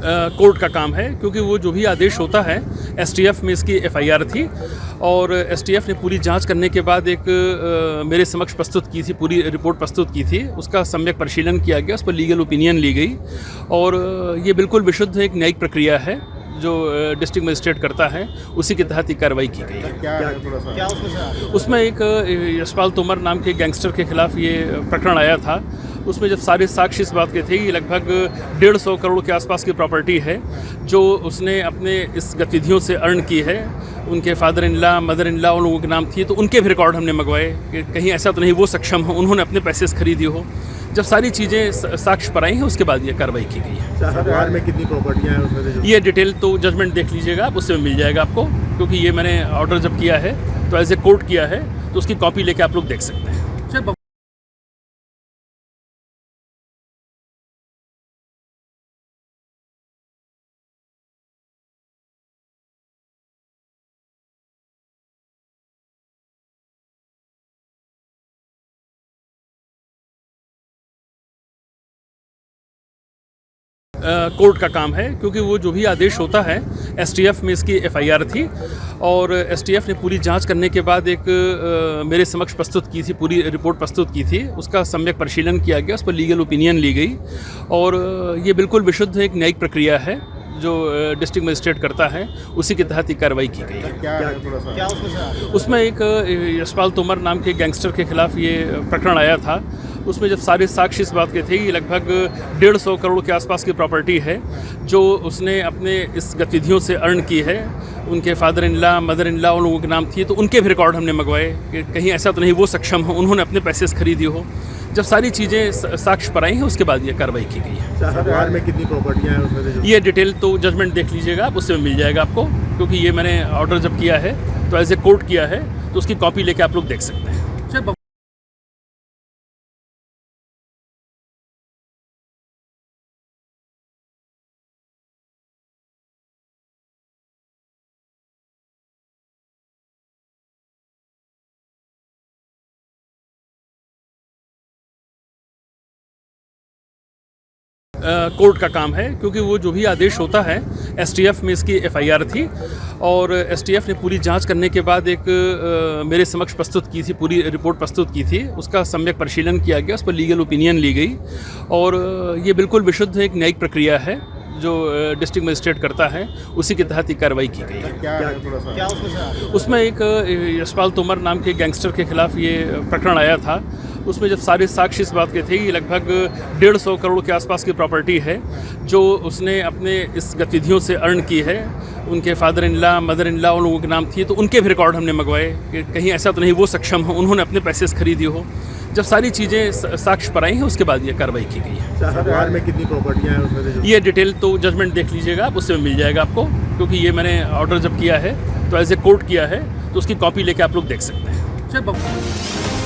Court का काम है, क्योंकि वो जो भी आदेश होता है, एसटीएफ में इसकी एफआईआर थी और एसटीएफ ने पूरी जांच करने के बाद एक मेरे समक्ष प्रस्तुत की थी, पूरी रिपोर्ट प्रस्तुत की थी। उसका सम्यक परिशीलन किया गया, उस पर लीगल ओपिनियन ली गई और ये बिल्कुल विशुद्ध एक न्यायिक प्रक्रिया है जो डिस्ट्रिक्ट मजिस्ट्रेट करता है, उसी के तहत ये कार्रवाई की गई है। क्या उसमें एक यशपाल तोमर नाम के गैंगस्टर के खिलाफ ये प्रकरण आया था। उसमें जब सारे साक्ष्य इस बात के थे कि लगभग 150 करोड़ के आसपास की प्रॉपर्टी है जो उसने अपने इस गतिविधियों से अर्न की है। उनके father in law, mother in law उन लोगों के नाम थी, तो उनके भी रिकॉर्ड हमने मंगवाए कि कहीं ऐसा तो नहीं वो सक्षम हो, उन्होंने अपने पैसे से खरीदी हो। जब सारी चीज़ें साक्ष्य पर आई हैं, उसके बाद ये कार्रवाई की गई है। बिहार में कितनी प्रॉपर्टियाँ हैं उसमें? ये डिटेल तो जजमेंट देख लीजिएगा आप, उससे मिल जाएगा आपको, क्योंकि ये मैंने ऑर्डर जब किया है तो एज ए कोर्ट किया है, तो उसकी कॉपी लेके आप लोग देख सकते हैं। कोर्ट का काम है, क्योंकि वो जो भी आदेश होता है, एसटीएफ में इसकी एफआईआर थी और एसटीएफ ने पूरी जांच करने के बाद एक मेरे समक्ष प्रस्तुत की थी, पूरी रिपोर्ट प्रस्तुत की थी। उसका सम्यक परिशीलन किया गया, उस पर लीगल ओपिनियन ली गई और ये बिल्कुल विशुद्ध एक न्यायिक प्रक्रिया है जो डिस्ट्रिक्ट मजिस्ट्रेट करता है, उसी के तहत ये कार्रवाई की गई है। क्या उसमें एक यशपाल तोमर नाम के गैंगस्टर के खिलाफ ये प्रकरण आया था। उसमें जब सारे साक्ष्य इस बात के थे कि लगभग 150 करोड़ के आसपास की प्रॉपर्टी है जो उसने अपने इस गतिविधियों से अर्न की है। उनके father in law, mother in law उन लोगों के नाम थी, तो उनके भी रिकॉर्ड हमने मंगवाए कि कहीं ऐसा तो नहीं वो सक्षम हो, उन्होंने अपने पैसे से खरीदी हो। जब सारी चीज़ें साक्ष्य पर आई हैं, उसके बाद ये कार्रवाई की गई है। बिहार में कितनी प्रॉपर्टियाँ हैं उसमें? ये डिटेल तो जजमेंट देख लीजिएगा आप, उससे मिल जाएगा आपको, क्योंकि ये मैंने ऑर्डर जब किया है तो एज ए कोर्ट किया है, तो उसकी कॉपी लेके आप लोग देख सकते हैं। कोर्ट का काम है, क्योंकि वो जो भी आदेश होता है, एसटीएफ में इसकी एफआईआर थी और एसटीएफ ने पूरी जांच करने के बाद एक मेरे समक्ष प्रस्तुत की थी, पूरी रिपोर्ट प्रस्तुत की थी। उसका सम्यक परिशीलन किया गया, उस पर लीगल ओपिनियन ली गई और ये बिल्कुल विशुद्ध एक न्यायिक प्रक्रिया है जो डिस्ट्रिक्ट मजिस्ट्रेट करता है, उसी के तहत ये कार्रवाई की गई है। क्या उसमें एक यशपाल तोमर नाम के गैंगस्टर के खिलाफ ये प्रकरण आया था। उसमें जब सारे साक्ष्य इस बात के थे कि लगभग 150 करोड़ के आसपास की प्रॉपर्टी है जो उसने अपने इस गतिविधियों से अर्न की है। उनके father in law, mother in law उन लोगों के नाम थी, तो उनके भी रिकॉर्ड हमने मंगवाए कि कहीं ऐसा तो नहीं वो सक्षम हो, उन्होंने अपने पैसे से खरीदी हो। जब सारी चीज़ें साक्ष्य पर आई हैं, उसके बाद ये कार्रवाई की गई है। बिहार में कितनी प्रॉपर्टियाँ हैं उसमें? ये डिटेल तो जजमेंट देख लीजिएगा आप, उससे मिल जाएगा आपको, क्योंकि ये मैंने ऑर्डर जब किया है तो एज ए कोर्ट किया है, तो उसकी कॉपी लेके आप लोग देख सकते हैं।